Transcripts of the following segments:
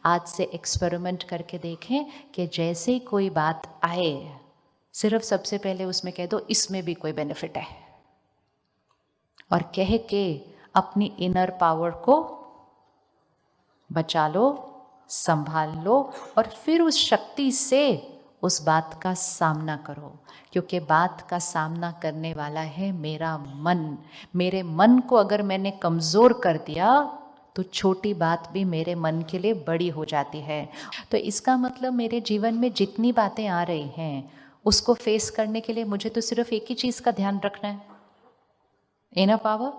आज से एक्सपेरिमेंट करके देखें कि जैसे ही कोई बात आए, सिर्फ सबसे पहले उसमें कह दो इसमें भी कोई बेनिफिट है, और कह के अपनी इनर पावर को बचा लो, संभाल लो, और फिर उस शक्ति से उस बात का सामना करो, क्योंकि बात का सामना करने वाला है मेरा मन। मेरे मन को अगर मैंने कमज़ोर कर दिया तो छोटी बात भी मेरे मन के लिए बड़ी हो जाती है। तो इसका मतलब मेरे जीवन में जितनी बातें आ रही हैं उसको फेस करने के लिए मुझे तो सिर्फ एक ही चीज़ का ध्यान रखना है, इनर पावर,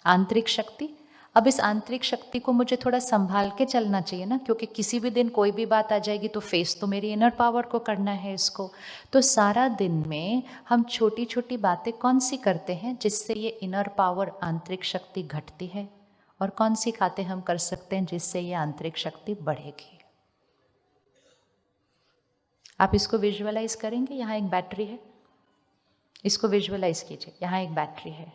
आंतरिक शक्ति। अब इस आंतरिक शक्ति को मुझे थोड़ा संभाल के चलना चाहिए ना, क्योंकि किसी भी दिन कोई भी बात आ जाएगी तो फेस तो मेरी इनर पावर को करना है इसको। तो सारा दिन में हम छोटी छोटी बातें कौन सी करते हैं जिससे ये इनर पावर, आंतरिक शक्ति घटती है, और कौन सी बातें हम कर सकते हैं जिससे ये आंतरिक शक्ति बढ़ेगी। आप इसको विजुअलाइज करेंगे, यहाँ एक बैटरी है, इसको विजुअलाइज कीजिए, यहाँ एक बैटरी है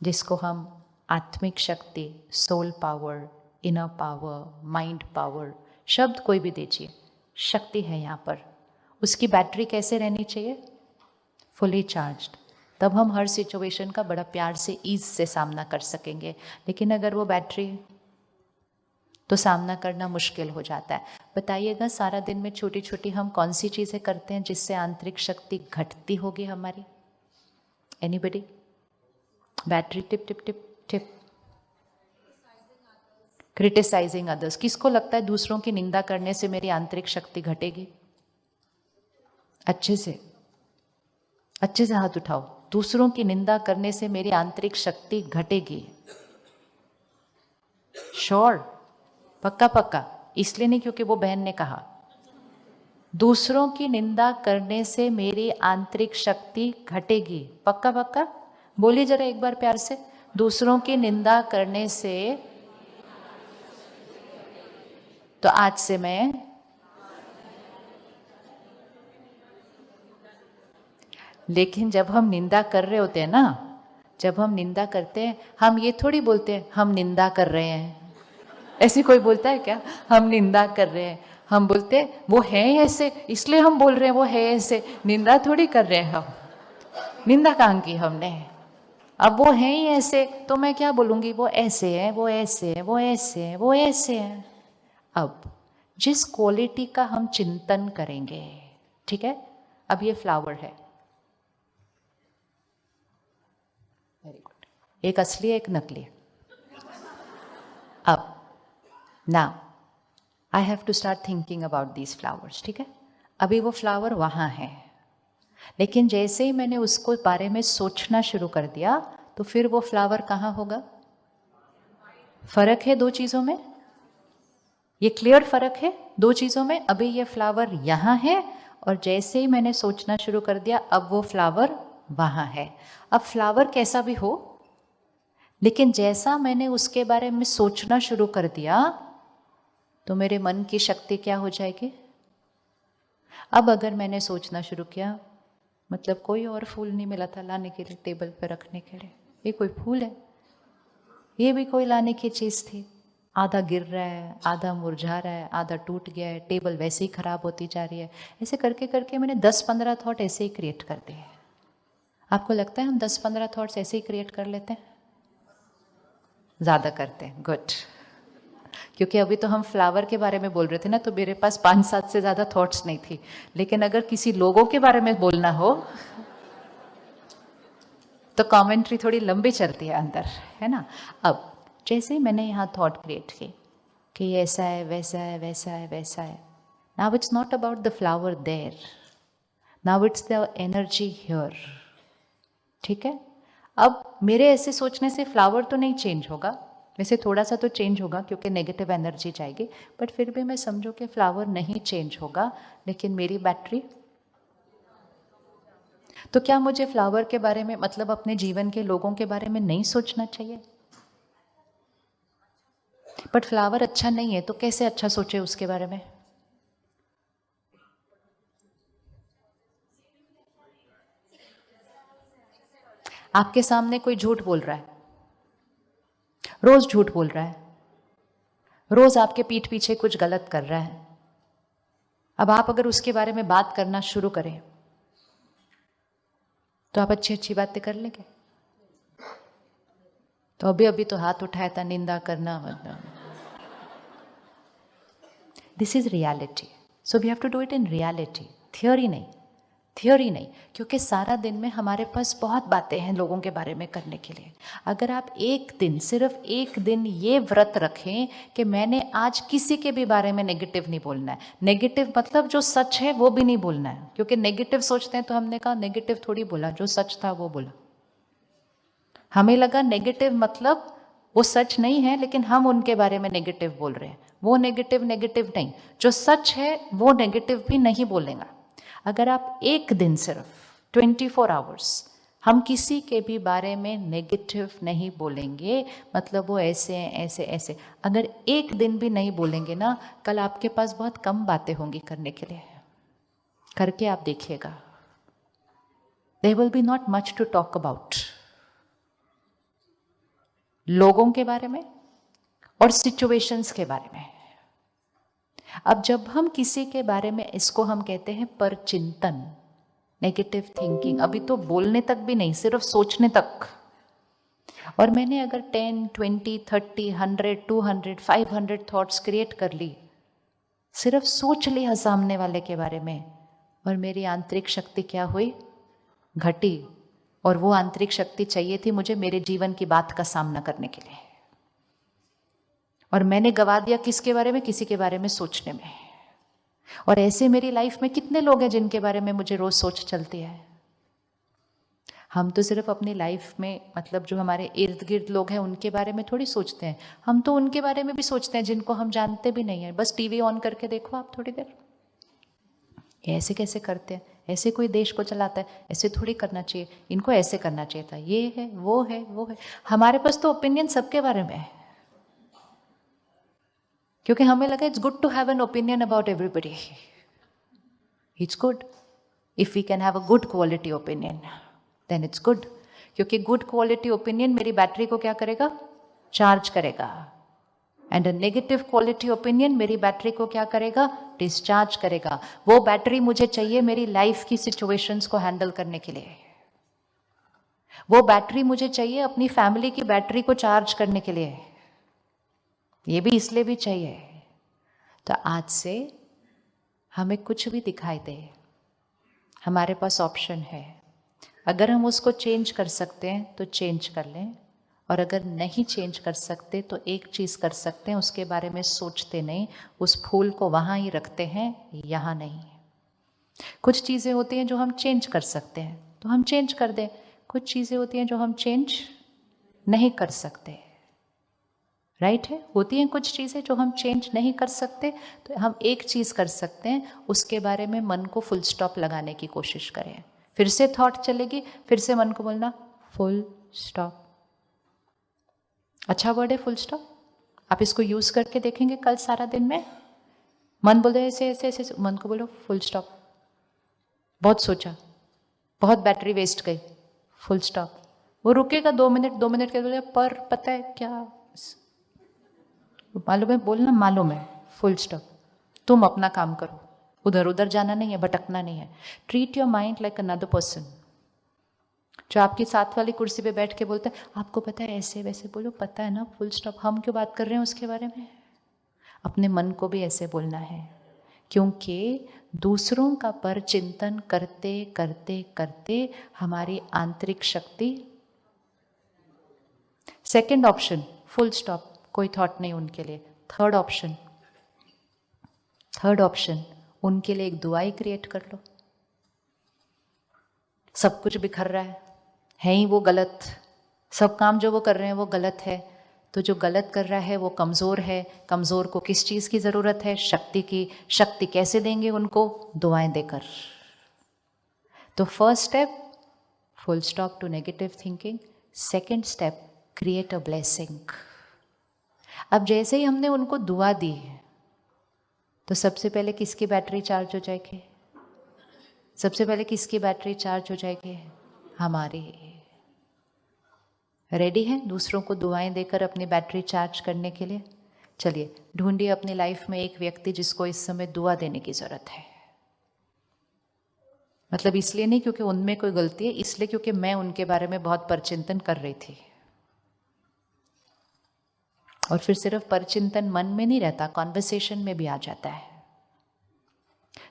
जिसको हम आत्मिक शक्ति, soul power, inner power, mind power, शब्द कोई भी दीजिए, शक्ति है यहाँ पर। उसकी बैटरी कैसे रहनी चाहिए? Fully charged. तब हम हर सिचुएशन का बड़ा प्यार से, ईज से सामना कर सकेंगे। लेकिन अगर वो बैटरी, तो सामना करना मुश्किल हो जाता है। बताइएगा, सारा दिन में छोटी छोटी हम कौन सी चीज़ें करते हैं जिससे आंतरिक शक्ति घटती होगी हमारी? Anybody? Battery tip tip tip tip. Criticising others. किसको लगता है दूसरों की निंदा करने से मेरी आंतरिक शक्ति घटेगी? अच्छे से हाथ उठाओ। दूसरों की निंदा करने से मेरी आंतरिक शक्ति घटेगी? श्योर? पक्का पक्का? इसलिए नहीं क्योंकि वो बहन ने कहा। दूसरों की निंदा करने से मेरी आंतरिक शक्ति घटेगी? पक्का पक्का? बोलिए जरा एक बार प्यार से। दूसरों की निंदा करने से, तो आज से मैं, लेकिन जब हम निंदा कर रहे होते हैं ना, जब हम निंदा करते हैं, हम ये थोड़ी बोलते हैं हम निंदा कर रहे हैं। ऐसे कोई बोलता है क्या? हम निंदा कर रहे हैं। हम बोलते हैं वो है ऐसे इसलिए हम बोल रहे हैं वो है ऐसे। निंदा थोड़ी कर रहे हैं हम। निंदा कहाँ की हमने? अब वो है ही ऐसे तो मैं क्या बोलूंगी? वो ऐसे है, वो ऐसे है, वो ऐसे है, वो ऐसे है। अब जिस क्वालिटी का हम चिंतन करेंगे, ठीक है? अब ये फ्लावर है, वेरी गुड, एक असली एक नकली। अब now I have to start thinking about these flowers, ठीक है? अभी वो फ्लावर वहां है, लेकिन जैसे ही मैंने उसको बारे में सोचना शुरू कर दिया तो फिर वो फ्लावर कहाँ होगा? फर्क है दो चीजों में, ये क्लियर फर्क है दो चीजों में। अभी ये फ्लावर यहाँ है और जैसे ही मैंने सोचना शुरू कर दिया अब वो फ्लावर वहां है। अब फ्लावर कैसा भी हो, लेकिन जैसा मैंने उसके बारे में सोचना शुरू कर दिया तो मेरे मन की शक्ति क्या हो जाएगी? अब अगर मैंने सोचना शुरू किया, मतलब कोई और फूल नहीं मिला था लाने के लिए, टेबल पर रखने के लिए, ये कोई फूल है, ये भी कोई लाने की चीज़ थी, आधा गिर रहा है, आधा मुरझा रहा है, आधा टूट गया है, टेबल वैसे ही खराब होती जा रही है। ऐसे करके करके मैंने 10-15 थॉट ऐसे ही क्रिएट कर दिए। आपको लगता है हम 10-15 थॉट्स ऐसे ही क्रिएट कर लेते हैं? ज़्यादा करते हैं, गुड। क्योंकि अभी तो हम फ्लावर के बारे में बोल रहे थे ना, तो मेरे पास 5-7 से ज़्यादा थॉट्स नहीं थी। लेकिन अगर किसी लोगों के बारे में बोलना हो तो कमेंट्री थोड़ी लंबी चलती है अंदर, है ना? अब जैसे ही मैंने यहाँ थॉट क्रिएट की कि ये ऐसा है, वैसा है, वैसा है, वैसा है, now it's not about the flower there, now it's the energy here, ठीक है? अब मेरे ऐसे सोचने से फ्लावर तो नहीं चेंज होगा, वैसे थोड़ा सा तो चेंज होगा क्योंकि नेगेटिव एनर्जी जाएगी, बट फिर भी मैं समझो कि फ्लावर नहीं चेंज होगा, लेकिन मेरी बैटरी। तो क्या मुझे फ्लावर के बारे में, मतलब अपने जीवन के लोगों के बारे में नहीं सोचना चाहिए? बट फ्लावर अच्छा नहीं है तो कैसे अच्छा सोचे उसके बारे में? आपके सामने कोई झूठ बोल रहा है, रोज झूठ बोल रहा है, रोज आपके पीठ पीछे कुछ गलत कर रहा है। अब आप अगर उसके बारे में बात करना शुरू करें तो आप अच्छी अच्छी बातें कर लेंगे। तो अभी अभी तो हाथ उठाया था निंदा करना, मतलब this is reality. So we have to do it in reality, theory नहीं, थियोरी नहीं, क्योंकि सारा दिन में हमारे पास बहुत बातें हैं लोगों के बारे में करने के लिए। अगर आप एक दिन, सिर्फ एक दिन ये व्रत रखें कि मैंने आज किसी के भी बारे में नेगेटिव नहीं बोलना है। नेगेटिव मतलब जो सच है वो भी नहीं बोलना है, क्योंकि नेगेटिव सोचते हैं तो हमने कहा नेगेटिव थोड़ी बोला, जो सच था वो बोला। हमें लगा नेगेटिव मतलब वो सच नहीं है, लेकिन हम उनके बारे में नेगेटिव बोल रहे हैं। वो नेगेटिव नेगेटिव नहीं, जो सच है वो नेगेटिव भी नहीं बोलेगा। अगर आप एक दिन सिर्फ 24 आवर्स हम किसी के भी बारे में नेगेटिव नहीं बोलेंगे, मतलब वो ऐसे ऐसे ऐसे, अगर एक दिन भी नहीं बोलेंगे ना, कल आपके पास बहुत कम बातें होंगी करने के लिए। करके आप देखिएगा, there will be not much to talk about. लोगों के बारे में और सिचुएशंस के बारे में। अब जब हम किसी के बारे में, इसको हम कहते हैं परचिंतन, नेगेटिव थिंकिंग। अभी तो बोलने तक भी नहीं, सिर्फ सोचने तक। और मैंने अगर 10, 20, 30, 100, 200, 500 थॉट्स क्रिएट कर ली, सिर्फ सोच लिया सामने वाले के बारे में, और मेरी आंतरिक शक्ति क्या हुई? घटी। और वो आंतरिक शक्ति चाहिए थी मुझे मेरे जीवन की बात का सामना करने के लिए, और मैंने गवा दिया किसके बारे में? किसी के बारे में सोचने में। और ऐसे मेरी लाइफ में कितने लोग हैं जिनके बारे में मुझे रोज सोच चलती है। हम तो सिर्फ अपनी लाइफ में, मतलब जो हमारे इर्द गिर्द लोग हैं उनके बारे में थोड़ी सोचते हैं, हम तो उनके बारे में भी सोचते हैं जिनको हम जानते भी नहीं है। बस टीवी ऑन करके देखो आप थोड़ी देर, ऐसे कैसे करते हैं, ऐसे कोई देश को चलाता है, ऐसे थोड़ी करना चाहिए, इनको ऐसे करना चाहिए था, ये है वो है वो है। हमारे पास तो ओपिनियन सबके बारे में है, क्योंकि हमें लगा it's good to have an opinion about everybody. It's good if we can have a good quality opinion, then it's good. क्योंकि गुड क्वालिटी ओपिनियन मेरी बैटरी को क्या करेगा? चार्ज करेगा। And a negative quality opinion मेरी battery को क्या करेगा? डिस्चार्ज करेगा। वो बैटरी मुझे चाहिए मेरी लाइफ की सिचुएशंस को हैंडल करने के लिए। वो बैटरी मुझे चाहिए अपनी फैमिली की बैटरी को चार्ज करने के लिए। ये भी इसलिए भी चाहिए। तो आज से हमें कुछ भी दिखाई दे, हमारे पास ऑप्शन है। अगर हम उसको चेंज कर सकते हैं तो चेंज कर लें, और अगर नहीं चेंज कर सकते तो एक चीज़ कर सकते हैं, उसके बारे में सोचते नहीं, उस फूल को वहाँ ही रखते हैं, यहाँ नहीं। कुछ चीज़ें होती हैं जो हम चेंज कर सकते हैं तो हम चेंज कर दें, कुछ चीज़ें होती हैं जो हम चेंज नहीं कर सकते। राइट है? होती हैं कुछ चीज़ें जो हम चेंज नहीं कर सकते, तो हम एक चीज़ कर सकते हैं, उसके बारे में मन को फुल स्टॉप लगाने की कोशिश करें। फिर से थॉट चलेगी, फिर से मन को बोलना फुल स्टॉप। अच्छा वर्ड है फुल स्टॉप, आप इसको यूज करके देखेंगे कल सारा दिन में। मन बोले ऐसे ऐसे ऐसे, मन को बोलो फुल स्टॉप। बहुत सोचा, बहुत बैटरी वेस्ट गई, फुल स्टॉप। वो रुकेगा 2 मिनट, 2 मिनट के बोले पर पता है क्या मालूम है, बोलना मालूम है, फुल स्टॉप। तुम अपना काम करो, उधर उधर जाना नहीं है, भटकना नहीं है। Treat your mind like another person. जो आपकी साथ वाली कुर्सी पे बैठ के बोलता है आपको पता है ऐसे वैसे, बोलो पता है ना, फुल स्टॉप। हम क्यों बात कर रहे हैं उसके बारे में? अपने मन को भी ऐसे बोलना है, क्योंकि दूसरों का पर चिंतन करते करते करते हमारी आंतरिक शक्ति। सेकंड ऑप्शन फुल स्टॉप, कोई थॉट नहीं उनके लिए। थर्ड ऑप्शन उनके लिए एक दुआ ही क्रिएट कर लो। सब कुछ बिखर रहा है ही वो गलत, सब काम जो वो कर रहे हैं वो गलत है, तो जो गलत कर रहा है वो कमज़ोर है। कमज़ोर को किस चीज़ की ज़रूरत है? शक्ति की। शक्ति कैसे देंगे उनको? दुआएं देकर। तो first step full stop to negative thinking. Second step create a blessing. अब जैसे ही हमने उनको दुआ दी तो सबसे पहले किसकी बैटरी चार्ज हो जाएगी? सबसे पहले किसकी बैटरी चार्ज हो जाएगी? हमारी। रेडी है दूसरों को दुआएं देकर अपनी बैटरी चार्ज करने के लिए? चलिए ढूंढिए अपनी लाइफ में एक व्यक्ति जिसको इस समय दुआ देने की जरूरत है। मतलब इसलिए नहीं क्योंकि उनमें कोई गलती है, इसलिए क्योंकि मैं उनके बारे में बहुत परचिंतन कर रही थी। और फिर सिर्फ परचिंतन मन में नहीं रहता, कॉन्वर्सेशन में भी आ जाता है।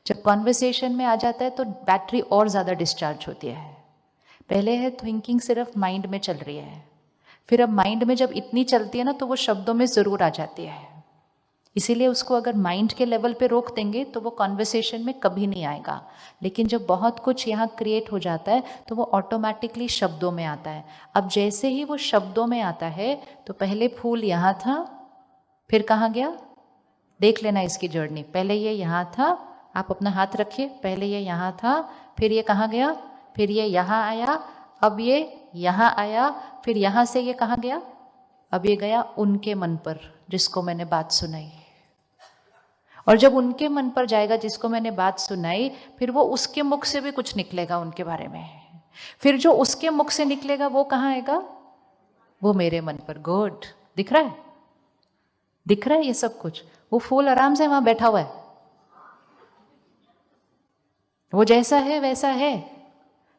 जब कॉन्वर्सेशन में आ जाता है तो बैटरी और ज़्यादा डिस्चार्ज होती है। पहले है थिंकिंग सिर्फ माइंड में चल रही है, फिर अब माइंड में जब इतनी चलती है ना तो वो शब्दों में ज़रूर आ जाती है। इसीलिए उसको अगर माइंड के लेवल पे रोक देंगे तो वो कॉन्वर्सेशन में कभी नहीं आएगा। लेकिन जब बहुत कुछ यहाँ क्रिएट हो जाता है तो वो ऑटोमेटिकली शब्दों में आता है। अब जैसे ही वो शब्दों में आता है तो पहले फूल यहाँ था, फिर कहाँ गया, देख लेना इसकी जर्नी। पहले ये यहाँ था, आप अपना हाथ रखिए, पहले ये यहाँ था, फिर ये कहाँ गया, फिर ये यहाँ आया, अब ये यहाँ आया, फिर यहाँ से ये कहाँ गया, अब ये गया उनके मन पर जिसको मैंने बात सुनाई। और जब उनके मन पर जाएगा जिसको मैंने बात सुनाई, फिर वो उसके मुख से भी कुछ निकलेगा उनके बारे में। फिर जो उसके मुख से निकलेगा वो कहाँ आएगा, वो मेरे मन पर। गुड, दिख रहा है, दिख रहा है ये सब कुछ। वो फूल आराम से वहां बैठा हुआ है, वो जैसा है वैसा है,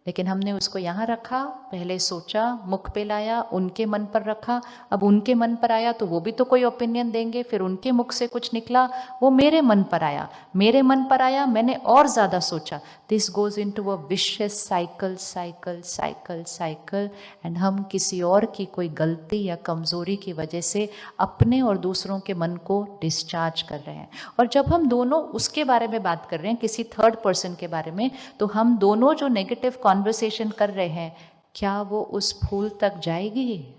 लेकिन हमने उसको यहाँ रखा, पहले सोचा, मुख पे लाया, उनके मन पर रखा। अब उनके मन पर आया तो वो भी तो कोई ओपिनियन देंगे, फिर उनके मुख से कुछ निकला, वो मेरे मन पर आया, मेरे मन पर आया, मैंने और ज़्यादा सोचा। This goes into a vicious cycle cycle cycle cycle. And हम किसी और की कोई गलती या कमज़ोरी की वजह से अपने और दूसरों के मन को डिस्चार्ज कर रहे हैं। और जब हम दोनों उसके बारे में बात कर रहे हैं, किसी थर्ड पर्सन के बारे में, तो हम दोनों जो नेगेटिव कॉन्वर्सेशन कर रहे हैं, क्या वो उस फूल तक जाएगी?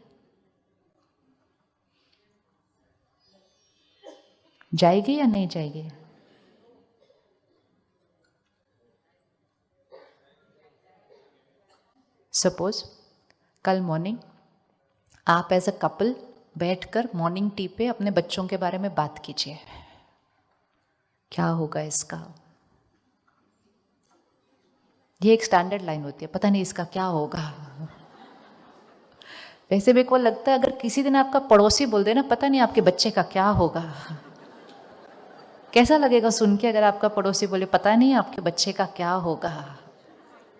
जाएगी या नहीं जाएगी? सपोज कल मॉर्निंग आप एज अ कपल बैठकर मॉर्निंग टी पे अपने बच्चों के बारे में बात कीजिए, क्या होगा इसका? ये एक स्टैंडर्ड लाइन होती है, पता नहीं इसका क्या होगा। वैसे भी को लगता है अगर किसी दिन आपका पड़ोसी बोल दे ना, पता नहीं आपके बच्चे का क्या होगा, कैसा लगेगा सुन के? अगर आपका पड़ोसी बोले पता नहीं आपके बच्चे का क्या होगा,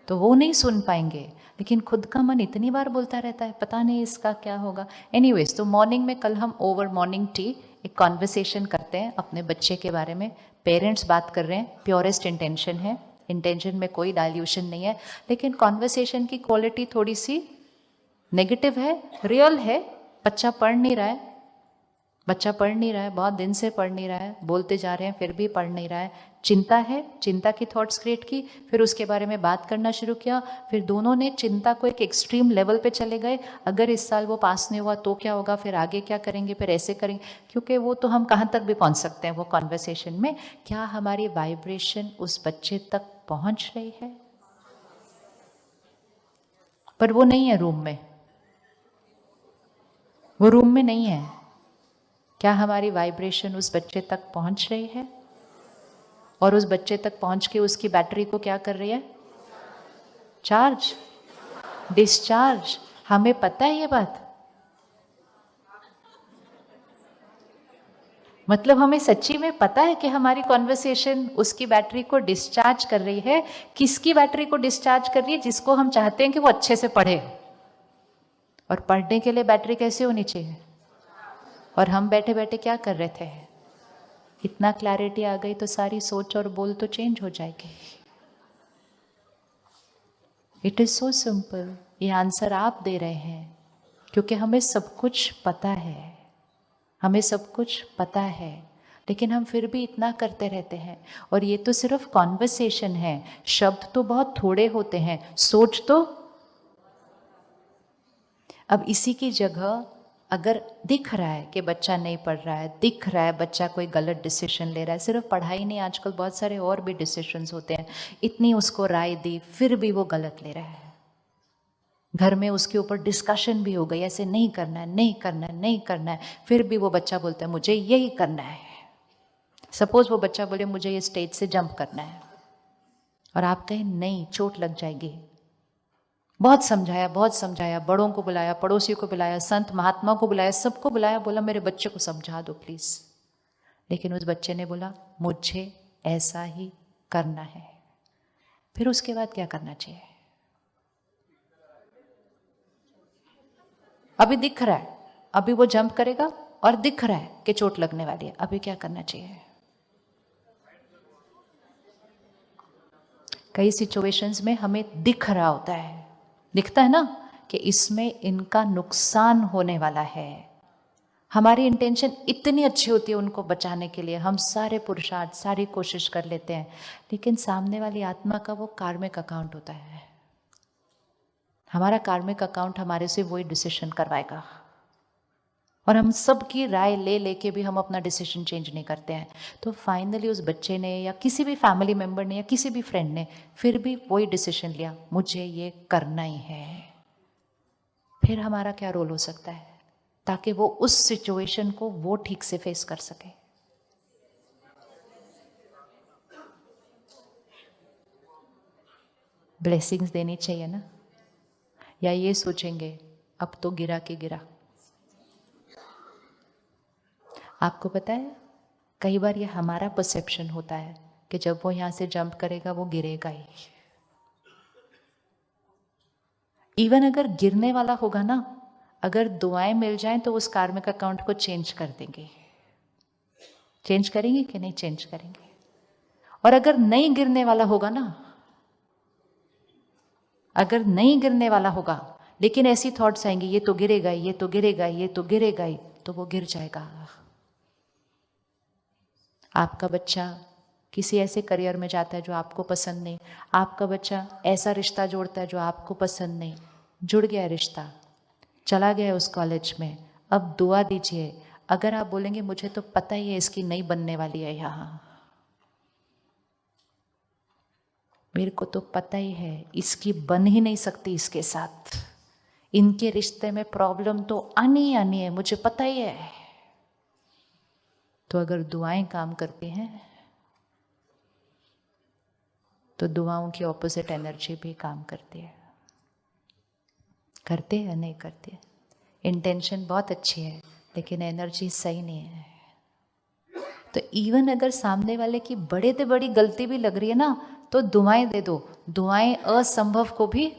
तो वो नहीं सुन पाएंगे। लेकिन खुद का मन इतनी बार बोलता रहता है पता नहीं इसका क्या होगा। एनीवेज, तो मॉर्निंग में कल हम ओवर मॉर्निंग टी एक कॉन्वर्सेशन करते हैं अपने बच्चे के बारे में। पेरेंट्स बात कर रहे हैं, प्योरेस्ट इंटेंशन है, इंटेंशन में कोई डाइल्यूशन नहीं है, लेकिन कॉन्वर्सेशन की क्वालिटी थोड़ी सी नेगेटिव है, रियल है। बच्चा पढ़ नहीं रहा है, बच्चा पढ़ नहीं रहा है, बहुत दिन से पढ़ नहीं रहा है, बोलते जा रहे हैं फिर भी पढ़ नहीं रहा है। चिंता है, चिंता की थॉट्स क्रिएट की, फिर उसके बारे में बात करना शुरू किया, फिर दोनों ने चिंता को एक एक्सट्रीम लेवल पे चले गए। अगर इस साल वो पास नहीं हुआ तो क्या होगा, फिर आगे क्या करेंगे, फिर ऐसे करेंगे, क्योंकि वो तो हम कहाँ तक भी पहुँच सकते हैं वो कॉन्वर्सेशन में। क्या हमारी वाइब्रेशन उस बच्चे तक पहुँच रही है? पर वो नहीं है रूम में, वो रूम में नहीं है। क्या हमारी वाइब्रेशन उस बच्चे तक पहुंच रही है? और उस बच्चे तक पहुंच के उसकी बैटरी को क्या कर रही है? Charge, discharge. हमें पता है ये बात, मतलब हमें सच्ची में पता है कि हमारी कॉन्वर्सेशन उसकी बैटरी को डिस्चार्ज कर रही है। किसकी बैटरी को डिस्चार्ज कर रही है? जिसको हम चाहते हैं कि वो अच्छे से पढ़े। और पढ़ने के लिए बैटरी कैसे होनी चाहिए? और हम बैठे बैठे क्या कर रहे थे? इतना क्लैरिटी आ गई तो सारी सोच और बोल तो चेंज हो जाएगी। It is so simple. ये आंसर आप दे रहे हैं क्योंकि हमें सब कुछ पता है, हमें सब कुछ पता है, लेकिन हम फिर भी इतना करते रहते हैं। और ये तो सिर्फ कॉन्वर्सेशन है, शब्द तो बहुत थोड़े होते हैं, सोच तो। अब इसी की जगह अगर दिख रहा है कि बच्चा नहीं पढ़ रहा है, दिख रहा है बच्चा कोई गलत डिसीजन ले रहा है, सिर्फ पढ़ाई नहीं, आजकल बहुत सारे और भी डिसीजंस होते हैं, इतनी उसको राय दी फिर भी वो गलत ले रहा है, घर में उसके ऊपर डिस्कशन भी हो गई, ऐसे नहीं करना है, नहीं करना है, नहीं करना है, फिर भी वो बच्चा बोलता है मुझे यही करना है। सपोज वो बच्चा बोले मुझे ये स्टेज से जंप करना है, और आप कहें नहीं, चोट लग जाएगी, बहुत समझाया, बड़ों को बुलाया, पड़ोसियों को बुलाया, संत महात्मा को बुलाया, सबको बुलाया, बोला मेरे बच्चे को समझा दो प्लीज। लेकिन उस बच्चे ने बोला मुझे ऐसा ही करना है। फिर उसके बाद क्या करना चाहिए? अभी दिख रहा है, अभी वो जंप करेगा और दिख रहा है कि चोट लगने वाली है, अभी क्या करना चाहिए? कई सिचुएशंस में हमें दिख रहा होता है, दिखता है ना कि इसमें इनका नुकसान होने वाला है। हमारी इंटेंशन इतनी अच्छी होती है उनको बचाने के लिए, हम सारे पुरुषार्थ, सारी कोशिश कर लेते हैं, लेकिन सामने वाली आत्मा का वो कार्मिक अकाउंट होता है। हमारा कार्मिक अकाउंट हमारे से वही डिसीजन करवाएगा, और हम सबकी राय ले लेके भी हम अपना डिसीजन चेंज नहीं करते हैं। तो फाइनली उस बच्चे ने या किसी भी फैमिली मेंबर ने या किसी भी फ्रेंड ने फिर भी वही डिसीजन लिया, मुझे ये करना ही है। फिर हमारा क्या रोल हो सकता है ताकि वो उस सिचुएशन को वो ठीक से फेस कर सके? ब्लेसिंग्स देनी चाहिए ना, या ये सोचेंगे अब तो गिरा के गिरा? आपको पता है कई बार ये हमारा परसेप्शन होता है कि जब वो यहां से जंप करेगा वो गिरेगा ही। इवन अगर गिरने वाला होगा ना, अगर दुआएं मिल जाएं तो उस कार्मिक अकाउंट को चेंज कर देंगे। चेंज करेंगे कि नहीं चेंज करेंगे? और अगर नहीं गिरने वाला होगा ना, अगर नहीं गिरने वाला होगा लेकिन ऐसी थॉट्स आएंगी ये तो गिरेगा, ये तो गिरेगा, ये तो गिरेगा ही, तो वो गिर जाएगा। आपका बच्चा किसी ऐसे करियर में जाता है जो आपको पसंद नहीं, आपका बच्चा ऐसा रिश्ता जोड़ता है जो आपको पसंद नहीं, जुड़ गया रिश्ता, चला गया उस कॉलेज में, अब दुआ दीजिए। अगर आप बोलेंगे मुझे तो पता ही है इसकी नहीं बनने वाली है यहाँ, मेरे को तो पता ही है इसकी बन ही नहीं सकती इसके साथ, इनके रिश्ते में प्रॉब्लम तो आनी ही आनी है, मुझे पता ही है, तो अगर दुआएं काम करती हैं तो दुआओं की ऑपोजिट एनर्जी भी काम करती है। करते हैं नहीं करते? इंटेंशन बहुत अच्छी है लेकिन एनर्जी सही नहीं है। तो इवन अगर सामने वाले की बड़े से बड़ी गलती भी लग रही है ना, तो दुआएं दे दो, दुआएं असंभव को भी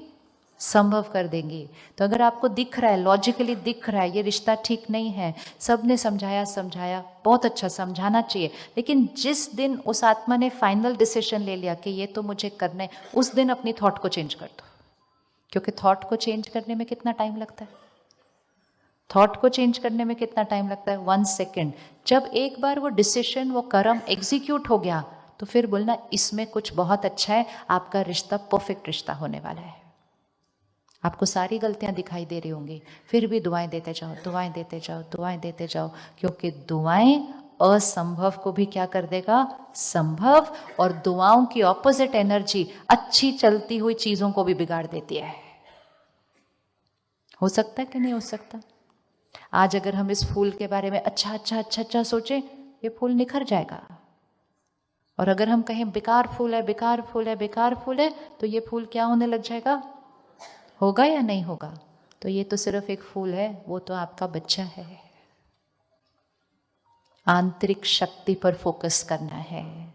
संभव कर देंगी। तो अगर आपको दिख रहा है, लॉजिकली दिख रहा है ये रिश्ता ठीक नहीं है, सबने समझाया, बहुत अच्छा समझाना चाहिए, लेकिन जिस दिन उस आत्मा ने फाइनल डिसीजन ले लिया कि ये तो मुझे करना है, उस दिन अपनी थॉट को चेंज कर दो। क्योंकि थॉट को चेंज करने में कितना टाइम लगता है? थॉट को चेंज करने में कितना टाइम लगता है? 1 सेकेंड। जब एक बार वो डिसीजन, वो कर्म एग्जीक्यूट हो गया, तो फिर बोलना इसमें कुछ बहुत अच्छा है, आपका रिश्ता परफेक्ट रिश्ता होने वाला है। आपको सारी गलतियां दिखाई दे रही होंगी, फिर भी दुआएं देते जाओ, दुआएं देते जाओ, दुआएं देते जाओ, क्योंकि दुआएं असंभव को भी क्या कर देगा? संभव। और दुआओं की ऑपोजिट एनर्जी अच्छी चलती हुई चीजों को भी बिगाड़ देती है। हो सकता है कि नहीं हो सकता? आज अगर हम इस फूल के बारे में अच्छा सोचें, ये फूल निखर जाएगा। और अगर हम कहें बेकार फूल है, बेकार फूल है, बेकार फूल है, तो ये फूल क्या होने लग जाएगा? होगा या नहीं होगा? तो ये तो सिर्फ एक फूल है, वो तो आपका बच्चा है। आंतरिक शक्ति पर फोकस करना है,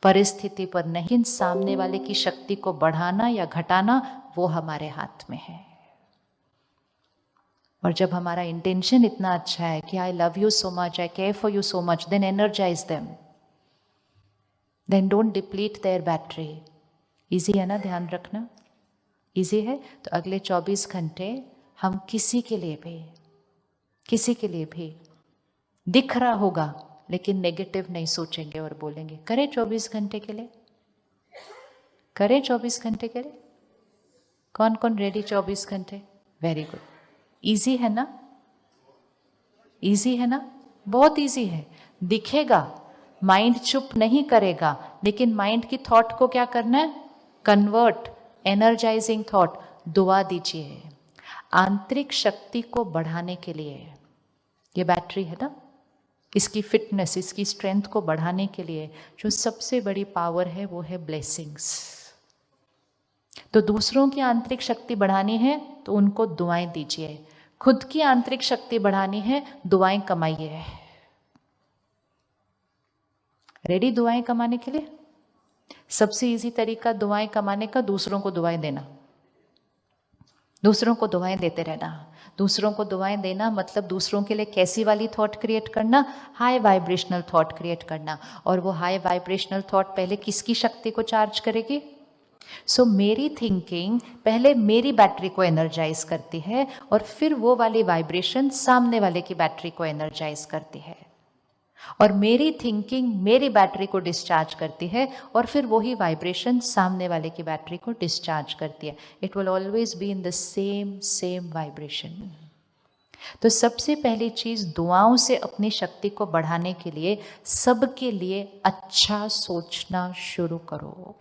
परिस्थिति पर नहीं। सामने वाले की शक्ति को बढ़ाना या घटाना वो हमारे हाथ में है। और जब हमारा इंटेंशन इतना अच्छा है कि I love you so much, I care for you so much, then energize them, then don't deplete their battery. Easy है ना ध्यान रखना? इजी है। तो अगले 24 घंटे हम किसी के लिए भी दिख रहा होगा लेकिन नेगेटिव नहीं सोचेंगे और बोलेंगे। करें 24 घंटे के लिए? करें 24 घंटे के लिए? कौन कौन रेडी 24 घंटे? Very good. इजी है ना? इजी है ना? बहुत इजी है। दिखेगा, माइंड चुप नहीं करेगा, लेकिन माइंड की थॉट को क्या करना है? Convert, energising thought. दुआ दीजिए। आंतरिक शक्ति को बढ़ाने के लिए ये बैटरी है ना, इसकी फिटनेस, इसकी स्ट्रेंथ को बढ़ाने के लिए जो सबसे बड़ी पावर है वो है ब्लेसिंग्स। तो दूसरों की आंतरिक शक्ति बढ़ानी है तो उनको दुआएं दीजिए, खुद की आंतरिक शक्ति बढ़ानी है, दुआएं कमाइए। रेडी दुआएं कमाने के लिए? सबसे इजी तरीका दुआएं कमाने का दूसरों को दुआएं देना, दूसरों को दुआएं देते रहना। दूसरों को दुआएं देना मतलब दूसरों के लिए कैसी वाली थॉट क्रिएट करना? हाई वाइब्रेशनल थॉट क्रिएट करना। और वो हाई वाइब्रेशनल थॉट पहले किसकी शक्ति को चार्ज करेगी? सो मेरी थिंकिंग पहले मेरी बैटरी को एनर्जाइज करती है और फिर वो वाली वाइब्रेशन सामने वाले की बैटरी को एनर्जाइज करती है। और मेरी थिंकिंग मेरी बैटरी को डिस्चार्ज करती है और फिर वही वाइब्रेशन सामने वाले की बैटरी को डिस्चार्ज करती है। It will always be in the same vibration. तो सबसे पहली चीज, दुआओं से अपनी शक्ति को बढ़ाने के लिए सबके लिए अच्छा सोचना शुरू करो।